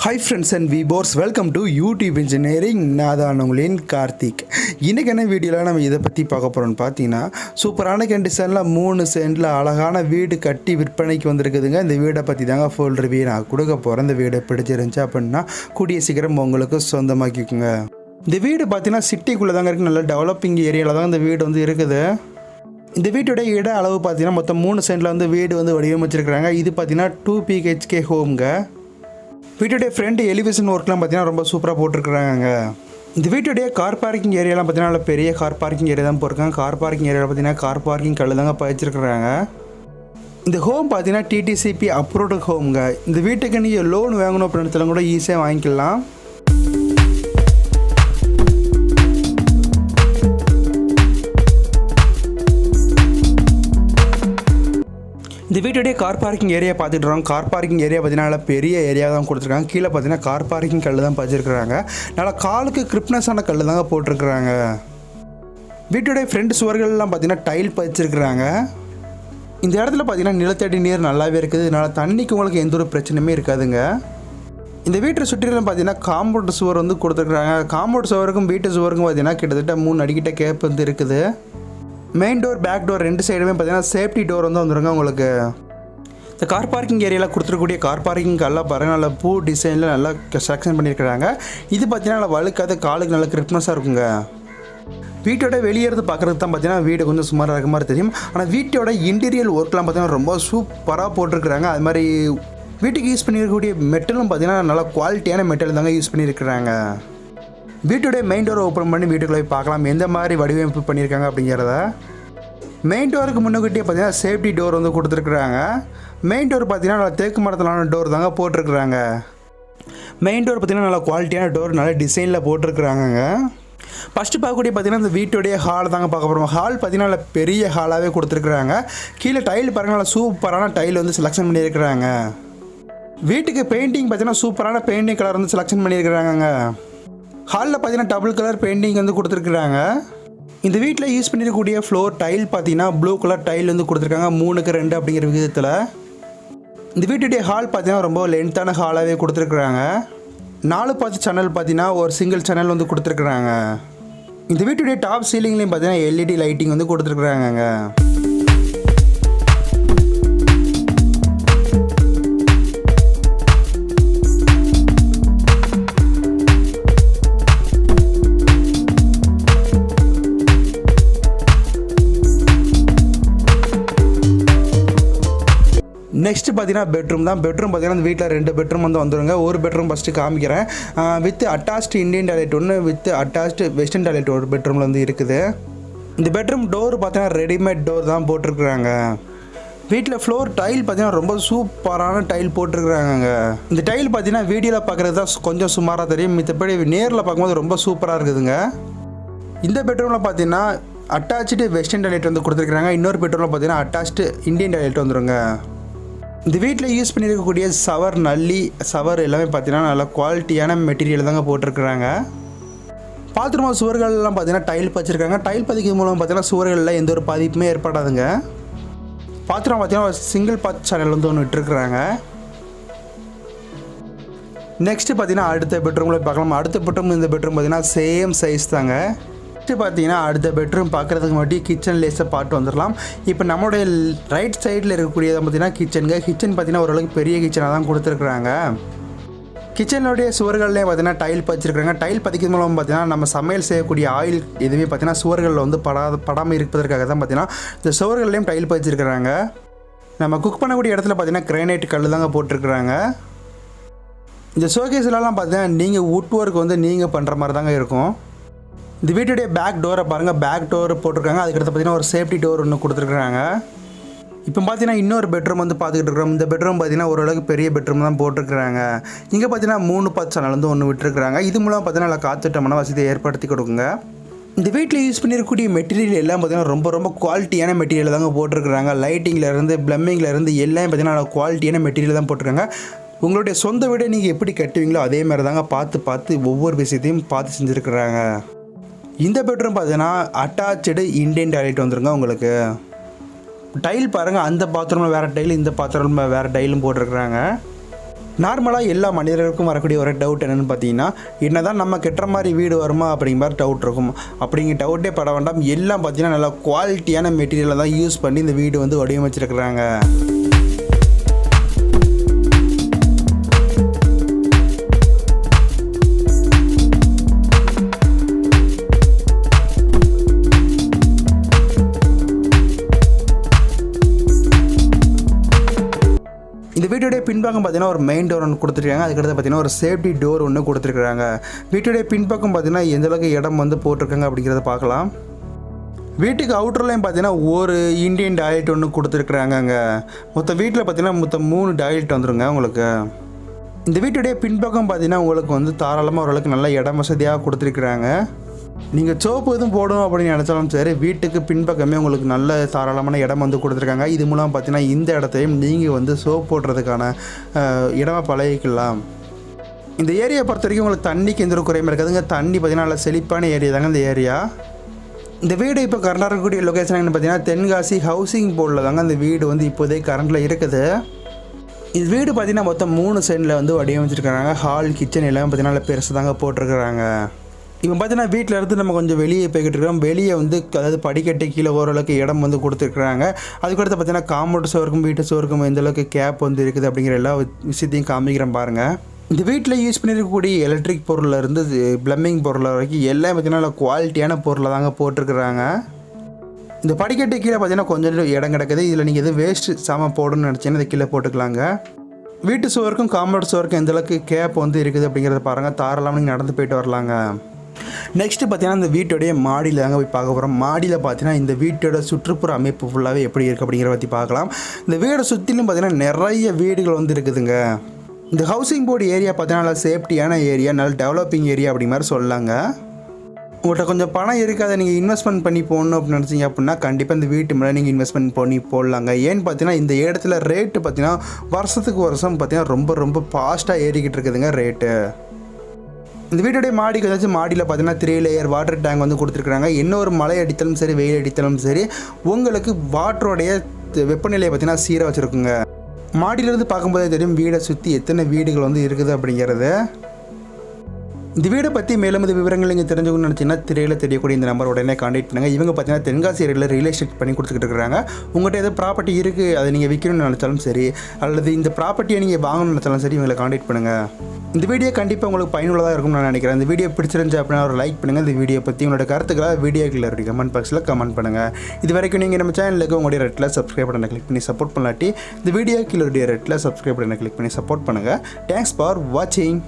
Hi friends and viewers, welcome to YouTube Engineering. நான் தான் உங்களின் கார்த்திக். இன்னைக்கான வீடியோவில் நம்ம இதை பற்றி பார்க்க போகிறோம்னு பார்த்தீங்கன்னா, சூப்பரான கண்டிஷனில் 3 சென்டில் அழகான வீடு கட்டி விற்பனைக்கு வந்திருக்குதுங்க. இந்த வீடை பற்றி தாங்க ஃபுல் ரிவ்யூ நான் கொடுக்க போகிறேன். இந்த வீடு பிடிச்சிருந்துச்சு அப்படின்னா கூடிய சீக்கிரம் உங்களுக்கு சொந்தமாக்கிக்குங்க. இந்த வீடு பார்த்தீங்கன்னா சிட்டிக்குள்ளே தாங்க இருக்குது. நல்ல டெவலப்பிங் ஏரியாவில் தான் இந்த வீடு வந்து இருக்குது. இந்த வீட்டோட இட அளவு பார்த்தீங்கன்னா மொத்தம் 3 சென்டில் வந்து வீடு வந்து வடிவமைச்சிருக்கிறாங்க. இது பார்த்தீங்கன்னா 2 BHK ஹோம்ங்க. வீட்டுடைய ஃப்ரண்ட் எலிவேஷன் ஒர்க்லாம் பார்த்தீங்கன்னா ரொம்ப சூப்பராக போட்டிருக்கிறாங்க. இந்த வீட்டுடைய கார் பார்க்கிங் ஏரியாலாம் பார்த்தீங்கன்னா நல்ல பெரிய கார் பார்க்கிங் ஏரியா தான் போட்டிருக்காங்க. கார் பார்க்கிங் ஏரியாவில் பார்த்தீங்கன்னா கார் பார்க்கிங் கல் தாங்க பதிச்சிருக்கிறாங்க. இந்த ஹோம் பார்த்தீங்கன்னா TTCP அப்ரூவ்டு ஹோம்ங்க. இந்த வீட்டுக்கு நீங்கள் லோன் வாங்கணும் அப்படின்னு கூட ஈஸியாக வாங்கிக்கலாம். இந்த வீட்டுடைய கார் பார்க்கிங் ஏரியா பார்த்துட்டுறோம். கார் பார்க்கிங் ஏரியா பார்த்தீங்கன்னா பெரிய ஏரியா தான் கொடுத்துருக்காங்க. கீழே பார்த்தீங்கன்னா கார் பார்க்கிங் கல் தான் பதிச்சிருக்கிறாங்க. நல்லா காலுக்கு கிரிப்னஸான கல் தாங்க போட்டிருக்கிறாங்க. வீட்டுடைய ஃப்ரண்ட் சுவர்கள்லாம் பார்த்தீங்கன்னா டைல் பதிச்சிருக்கிறாங்க. இந்த இடத்துல பார்த்தீங்கன்னா நிலத்தடி நீர் நல்லாவே இருக்குது. இதனால் தண்ணிக்கு உங்களுக்கு எந்த ஒரு பிரச்சனையுமே இருக்காதுங்க. இந்த வீட்டை சுற்றிலும் பார்த்தீங்கன்னா காம்பவுண்ட் சுவர் வந்து கொடுத்துருக்குறாங்க. காம்பவுண்ட் சுவருக்கும் வீட்டு சுவருக்கும் பார்த்தீங்கன்னா கிட்டத்தட்ட 3 அடிக்கிட்ட கேப் வந்து இருக்குது. மெயின் டோர் பேக் டோர் ரெண்டு சைடுமே பார்த்தீங்கன்னா சேஃப்டி டோர் வந்து வந்துருங்க உங்களுக்கு. இந்த கார் பார்க்கிங் ஏரியாவில் கொடுத்துருக்கூடிய கார் பார்க்கிங் எல்லாம் பாருங்கள் நல்லா பூ டிசைனில் நல்லா செலக்ஷன் பண்ணியிருக்கிறாங்க. இது பார்த்தீங்கன்னா நல்லா வழுக்காத காலுக்கு நல்லா கிரிப்னஸாக இருக்குங்க. வீட்டோட வெளியேறது பார்க்குறதுக்கு தான் பார்த்தீங்கன்னா வீடு கொஞ்சம் சுமாராக இருக்க மாதிரி தெரியும். ஆனால் வீட்டோட இன்டீரியல் ஒர்க்லாம் பார்த்தீங்கன்னா ரொம்ப சூப்பராக போட்டிருக்கிறாங்க. அது மாதிரி வீட்டுக்கு யூஸ் பண்ணியிருக்கக்கூடிய மெட்டலும் பார்த்தீங்கன்னா நல்லா குவாலிட்டியான மெட்டல் தாங்க யூஸ் பண்ணியிருக்கிறாங்க. வீட்டுடைய மெயின் டோரை ஓப்பன் பண்ணி வீட்டுக்குள்ளே போய் பார்க்கலாம் எந்த மாதிரி வடிவமைப்பு பண்ணியிருக்காங்க அப்படிங்கிறத. மெயின் டோருக்கு முன்னக்கிட்டே பார்த்தீங்கன்னா சேஃப்டி டோர் வந்து கொடுத்துருக்குறாங்க. மெயின் டோர் பார்த்தீங்கன்னா நல்லா தேக்கு மரத்திலான டோர் தாங்க போட்டிருக்குறாங்க. மெயின் டோர் பார்த்தீங்கன்னா நல்லா குவாலிட்டியான டோர் நல்ல டிசைனில் போட்டிருக்குறாங்க. ஃபஸ்ட்டு பார்க்கக்கூடிய பார்த்தீங்கன்னா இந்த வீட்டுடைய ஹால் தாங்க பார்க்க போகிறோம். ஹால் பார்த்தீங்கன்னா நல்லா பெரிய ஹாலாகவே கொடுத்துருக்குறாங்க. கீழே டைல் பாருங்கள் நல்லா சூப்பரான டைல் வந்து செலெக்ஷன் பண்ணியிருக்கிறாங்க. வீட்டுக்கு பெயிண்டிங் பார்த்தீங்கன்னா சூப்பரான பெயிண்டிங் கலர் வந்து செலெக்ஷன் பண்ணியிருக்கிறாங்க. ஹாலில் பார்த்தீங்கன்னா டபுள் கலர் பெயிண்டிங் வந்து கொடுத்துருக்குறாங்க. இந்த வீட்டில் யூஸ் பண்ணியிருக்கக்கூடிய ஃப்ளோர் டைல் பார்த்தீங்கன்னா ப்ளூ கலர் டைல் வந்து கொடுத்துருக்காங்க 3க்கு 2 அப்படிங்கிற விதத்தில். இந்த வீட்டுடைய ஹால் பார்த்தீங்கன்னா ரொம்ப லென்த்தான ஹாலாகவே கொடுத்துருக்குறாங்க. 4 பாத்து சேனல் பார்த்தீங்கன்னா ஒரு சிங்கிள் சேனல் வந்து கொடுத்துருக்குறாங்க. இந்த வீட்டுடைய டாப் சீலிங்லேயும் பார்த்தீங்கன்னா LED லைட்டிங் வந்து கொடுத்துருக்குறாங்க. நெக்ஸ்ட்டு பார்த்தீங்கன்னா பெட்ரூம் தான். பெட்ரூம் பார்த்தீங்கன்னா இந்த வீட்டில் 2 பெட்ரூம் வந்து வந்துடுங்க. ஒரு பெட்ரூம் ஃபஸ்ட்டு காமிக்கிறேன். வித் அட்டாச்டு இந்தியன் டாய்லெட் ஒன்று, வித் அட்டாச்டு வெஸ்டர்ன் டாய்லெட் ஒரு பெட்ரூமில் வந்து இருக்குது. இந்த பெட்ரூம் டோர் பார்த்தீங்கன்னா ரெடிமேட் டோர் தான் போட்டிருக்குறாங்க. வீட்டில் ஃப்ளோர் டைல் பார்த்தீங்கன்னா ரொம்ப சூப்பரான டைல் போட்டிருக்குறாங்க. இந்த டைல் பார்த்தீங்கன்னா வீடியோவில் பார்க்குறது தான் கொஞ்சம் சுமாராக தெரியும். மித்தபடி நேரில் பார்க்கும்போது ரொம்ப சூப்பராக இருக்குதுங்க. இந்த பெட்ரூமில் பார்த்தீங்கன்னா அட்டாச்சு வெஸ்டர்ன் டாய்லெட் வந்து கொடுத்துருக்குறாங்க. இன்னொரு பெட்ரூமில் பார்த்தீங்கன்னா அட்டாச்சு இந்தியன் டாய்லெட் வந்துடுங்க. இந்த வீட்டில் யூஸ் பண்ணியிருக்கக்கூடிய சவர் நல்லி சவர் எல்லாமே பார்த்தீங்கன்னா நல்லா குவாலிட்டியான மெட்டீரியல் தாங்க போட்டிருக்கிறாங்க. பாத்ரூம் சுவர்கள்லாம் பார்த்தீங்கன்னா டைல் பதிச்சிருக்காங்க. டைல் பதிக்கிறது மூலம் பார்த்தீங்கன்னா சுவர்களில் எந்த ஒரு பாதிப்புமே ஏற்படாதுங்க. பாத்ரூம் பார்த்தீங்கன்னா ஒரு சிங்கிள் பாத் சேனல் வந்து ஒன்று விட்டுருக்குறாங்க. நெக்ஸ்ட்டு பார்த்தீங்கன்னா அடுத்த பெட்ரூமில் பார்க்கலாம். அடுத்த பெட்ரூம் இந்த பெட்ரூம் பார்த்தீங்கன்னா சேம் சைஸ் தாங்க. பார்த்தீங்கன்னா அடுத்த பெட்ரூம் பார்க்குறதுக்கு மட்டும் கிச்சன் லேஸை பார்த்து வந்துடலாம். இப்போ நம்மளுடைய ரைட் சைடில் இருக்கக்கூடியதை பார்த்தீங்கன்னா கிச்சனுங்க. கிச்சன் பார்த்தீங்கன்னா ஓரளவுக்கு பெரிய கிச்சனாக தான் கொடுத்துருக்குறாங்க. கிச்சனுடைய சுவர்கள்லேயே பார்த்தீங்கன்னா டைல் பதிச்சிருக்காங்க. டைல் பதிக்கிறது மூலம் பார்த்தீங்கன்னா நம்ம சமையல் செய்யக்கூடிய ஆயில் எதுவுமே பார்த்தீங்கன்னா சுவர்களில் வந்து படாமல் இருப்பதற்காக தான் பார்த்தீங்கன்னா இந்த சுவர்கள்லேயும் டைல் பதிச்சிருக்கிறாங்க. நம்ம குக் பண்ணக்கூடிய இடத்துல பார்த்தீங்கன்னா கிரானைட் கல் தாங்க போட்டிருக்கிறாங்க. இந்த ஷோகேஸ்லாம் பார்த்தீங்கன்னா நீங்கள் வுட் ஒர்க் வந்து நீங்கள் பண்ணுற மாதிரி தாங்க இருக்கும். இந்த வீட்டுடைய பேக் டோரை பாருங்கள். பேக் டோர் போட்டிருக்காங்க. அதுக்கடுத்து பார்த்தீங்கன்னா ஒரு சேஃப்டி டோர் ஒன்று கொடுத்துருக்குறாங்க. இப்போ பார்த்தீங்கன்னா இன்னொரு பெட்ரூம் வந்து பார்த்துக்கிட்டு இருக்கிறோம். இந்த பெட்ரூம் பார்த்தீங்கன்னா ஓரளவுக்கு பெரிய பெட்ரூம் தான் போட்டிருக்கிறாங்க. இங்கே பார்த்தீங்கன்னா 3 பாத் சேனல் வந்து ஒன்று விட்டுருக்குறாங்க. இது மூலம் பார்த்தீங்கன்னா நல்லா காத்துட்டமான வசதியை ஏற்படுத்தி கொடுக்குங்க. இந்த வீட்டில் யூஸ் பண்ணியிருக்கக்கூடிய மெட்டீரியல் எல்லாம் பார்த்தீங்கன்னா ரொம்ப குவாலிட்டியான மெட்டீரியல் தாங்க போட்டிருக்கிறாங்க. லைட்டிங்லேருந்து ப்ளம்பிங்லேருந்து எல்லாமே பார்த்தீங்கன்னா நல்லா குவாலிட்டியான மெட்டீரியல் தான் போட்டிருக்காங்க. உங்களுடைய சொந்த வீடை நீங்கள் எப்படி கட்டுவீங்களோ அதே மாதிரி தாங்க பார்த்து ஒவ்வொரு விஷயத்தையும் பார்த்து செஞ்சுருக்குறாங்க. இந்த பெட்ரூம் பார்த்தீங்கன்னா அட்டாச்சு இந்தியன் டாய்லெட் வந்துருங்க உங்களுக்கு. டைல் பாருங்கள். அந்த பாத்ரூமில் வேறு டைல், இந்த பாத்ரூமில் வேறு டைலும் போட்டிருக்குறாங்க. நார்மலாக எல்லா மனிதர்களுக்கும் வரக்கூடிய ஒரு டவுட் என்னென்னு பார்த்தீங்கன்னா, என்ன தான் நம்ம கெட்டுற மாதிரி வீடு வருமா அப்படிங்கிற மாதிரி டவுட் இருக்கும். அப்படிங்கிற டவுட்டே பட வேண்டாம். எல்லாம் பார்த்தீங்கன்னா நல்லா குவாலிட்டியான மெட்டீரியலை தான் யூஸ் பண்ணி இந்த வீடு வந்து வடிவமைச்சிருக்கிறாங்க. இந்த வீட்டுடைய பின்பக்கம் பார்த்தீங்கன்னா ஒரு மெயின் டோர் ஒன்று கொடுத்துருக்காங்க. அதுக்கடுத்து பார்த்தீங்கன்னா ஒரு சேஃப்டி டோர் ஒன்று கொடுத்துருக்காங்க. வீட்டுடைய பின்பக்கம் பார்த்தீங்கன்னா எந்த அளவுக்கு இடம் வந்து போட்டிருக்காங்க அப்படிங்கிறத பார்க்கலாம். வீட்டுக்கு அவுட்டர்லையும் பார்த்தீங்கன்னா ஒரு இந்தியன் டாய்லெட் ஒன்று கொடுத்துருக்குறாங்க. அங்கே வீட்டில் பார்த்தீங்கன்னா மொத்தம் 3 டாய்லெட் வந்துருங்க உங்களுக்கு. இந்த வீட்டுடைய பின்பக்கம் பார்த்தீங்கன்னா உங்களுக்கு வந்து தாராளமாக ஓரளவுக்கு நல்ல இடம் வசதியாக கொடுத்துருக்குறாங்க. நீங்கள் சோப்பு எதுவும் போடணும் அப்படின்னு நினச்சாலும் சரி, வீட்டுக்கு பின்பக்கமே உங்களுக்கு நல்ல தாராளமான இடம் வந்து கொடுத்துருக்காங்க. இது மூலம் பார்த்தீங்கன்னா இந்த இடத்தையும் நீங்கள் வந்து சோப் போடுறதுக்கான இடமாக பழகிக்கலாம். இந்த ஏரியா பொறுத்த வரைக்கும் உங்களுக்கு தண்ணிக்கு எந்த ஒரு குறையுமே இருக்காதுங்க. தண்ணி பார்த்தீங்கன்னா நல்ல செழிப்பான ஏரியா தாங்க இந்த ஏரியா. இந்த வீடு இப்போ கரண்டாக இருக்கக்கூடிய லொக்கேஷன் என்னென்னு பார்த்தீங்கன்னா தென்காசி ஹவுசிங் போர்டில் தாங்க இந்த வீடு வந்து இப்போதைக்கு கரண்டில் இருக்குது. இந்த வீடு பார்த்தீங்கன்னா மொத்தம் 3 சைடில் வந்து வடிவமைச்சிருக்கிறாங்க. ஹால், கிச்சன் எல்லாமே பார்த்தீங்கன்னா நல்ல பெருசு தாங்க போட்டிருக்கிறாங்க. இப்போ பார்த்தீங்கன்னா வீட்டில் இருந்து நம்ம கொஞ்சம் வெளியே போய்கிட்டு இருக்கிறோம். வெளியே வந்து அதாவது படிக்கட்டு கீழே ஓரளவுக்கு இடம் வந்து கொடுத்துருக்குறாங்க. அதுக்கடுத்து பார்த்தீங்கன்னா காம்பவுண்ட் சுவருக்கும் வீட்டு சுவருக்கும் எந்தளவுக்கு கேப் வந்து இருக்குது அப்படிங்கிற எல்லா விஷயத்தையும் காமிக்கிறேன் பாருங்கள். இந்த வீட்டில் யூஸ் பண்ணியிருக்கக்கூடிய எலக்ட்ரிக் பொருளிலேருந்து ப்ளம்பிங் பொருள் வரைக்கும் எல்லாம் பார்த்தீங்கன்னா நல்ல குவாலிட்டியான பொருளை தாங்க போட்டிருக்கிறாங்க. இந்த படிக்கட்டு கீழே பார்த்தீங்கன்னா கொஞ்சம் இடம் கிடக்குது. இதில் நீங்கள் எதுவும் வேஸ்ட்டு சாமான் போடணும்னு நினச்சிங்கன்னா இதை கீழே போட்டுக்கலாங்க. வீட்டு சுவருக்கும் காம்பவுண்ட் சுவருக்கும் எந்தளவுக்கு கேப் வந்து இருக்குது அப்படிங்கிறத பாருங்கள். தாராளமாக நீங்கள் நடந்து போயிட்டு வரலாங்க. நெக்ஸ்ட்டு பார்த்தீங்கன்னா இந்த வீட்டோடைய மாடியில் தாங்க போய் பார்க்க போகிறோம். மாடியில் பார்த்தீங்கன்னா இந்த வீட்டோட சுற்றுப்புற அமைப்பு ஃபுல்லாகவே எப்படி இருக்குது அப்படிங்கிற பற்றி பார்க்கலாம். இந்த வீடை சுற்றிலும் பார்த்தீங்கன்னா நிறைய வீடுகள் வந்து இருக்குதுங்க. இந்த ஹவுசிங் போர்டு ஏரியா பார்த்தீங்கன்னா நல்லா சேஃப்டியான ஏரியா, நல்ல டெவலப்பிங் ஏரியா அப்படி மாதிரி சொல்லலாங்க. உங்கள்கிட்ட கொஞ்சம் பணம் இருக்காத நீங்கள் இன்வெஸ்ட்மெண்ட் பண்ணி போடணும் அப்படின்னு நினச்சிங்க அப்படின்னா கண்டிப்பாக இந்த வீட்டு மேலே நீங்கள் இன்வெஸ்ட்மெண்ட் பண்ணி போடலாங்க. ஏன்னு பார்த்தீங்கன்னா இந்த இடத்துல ரேட்டு பார்த்தீங்கன்னா வருஷத்துக்கு வருஷம் பார்த்தீங்கன்னா ரொம்ப ரொம்ப ஃபாஸ்ட்டாக ஏறிக்கிட்டு இருக்குதுங்க ரேட்டு. இந்த வீட்டுடைய மாடிக்கு வந்தாச்சு. மாடியில் பார்த்தீங்கன்னா 3 லேயர் வாட்டர் டேங்க் வந்து கொடுத்துருக்குறாங்க. இன்னொரு மழை அடித்தாலும் சரி, வெயில் அடித்தாலும் சரி, உங்களுக்கு வாட்டருடைய வெப்பநிலையை பார்த்தீங்கன்னா சீராக வச்சுருக்குங்க. மாடியிலேருந்து பார்க்கும்போதே தெரியும் வீடை சுற்றி எத்தனை வீடுகள் வந்து இருக்குது அப்படிங்கிறது. இந்த வீடை பற்றி மேலும் இந்த விவரங்கள் நீங்கள் தெரிஞ்சுக்கணும்னு நினச்சிங்கன்னா திரையில் தெரியக்கூடிய இந்த நம்பர் உடனே கான்டாக்ட் பண்ணுங்கள். இவங்க பார்த்தீங்கன்னா தென்காசி ஏரியாவில் ரியல் எஸ்டேட் பண்ணி கொடுத்துக்கிட்டு இருக்கிறாங்க. உங்கள்கிட்ட எதாவது ப்ராப்பர்ட்டி இருக்குது, அதை நீங்கள் விற்கணும்னு நினச்சாலும் சரி, அல்லது இந்த ப்ராப்பர்ட்டியை நீங்கள் வாங்கணும்னு நினச்சாலும் சரி, இவங்களை கான்டாக்ட் பண்ணுங்கள். இந்த வீடியோ கண்டிப்பாக உங்களுக்கு பயனுள்ளதாக இருக்கும்னு நான் நினைக்கிறேன். இந்த வீடியோ பிடிச்சிருந்துச்சு அப்படின்னா ஒரு லைக் பண்ணுங்கள். இந்த வீடியோ பற்றி உங்களோட கருத்துக்களை வீடியோக்கில் கமெண்ட் பாக்ஸில் கமெண்ட் பண்ணுங்கள். இது வரைக்கும் நீங்கள் நம்ம சேனலுக்கு உங்களுடைய ரெட்டில் சப்ஸ்கிரைப் பண்ண கிளிக் பண்ணி சப்போர்ட் பண்ணலாட்டி இந்த வீடியோக்கில் ரெட்டில் சப்ஸ்கிரைப் பண்ண கிளிக் பண்ணி சப்போர்ட் பண்ணுங்கள். தேங்க்ஸ் ஃபார் வாட்சிங்.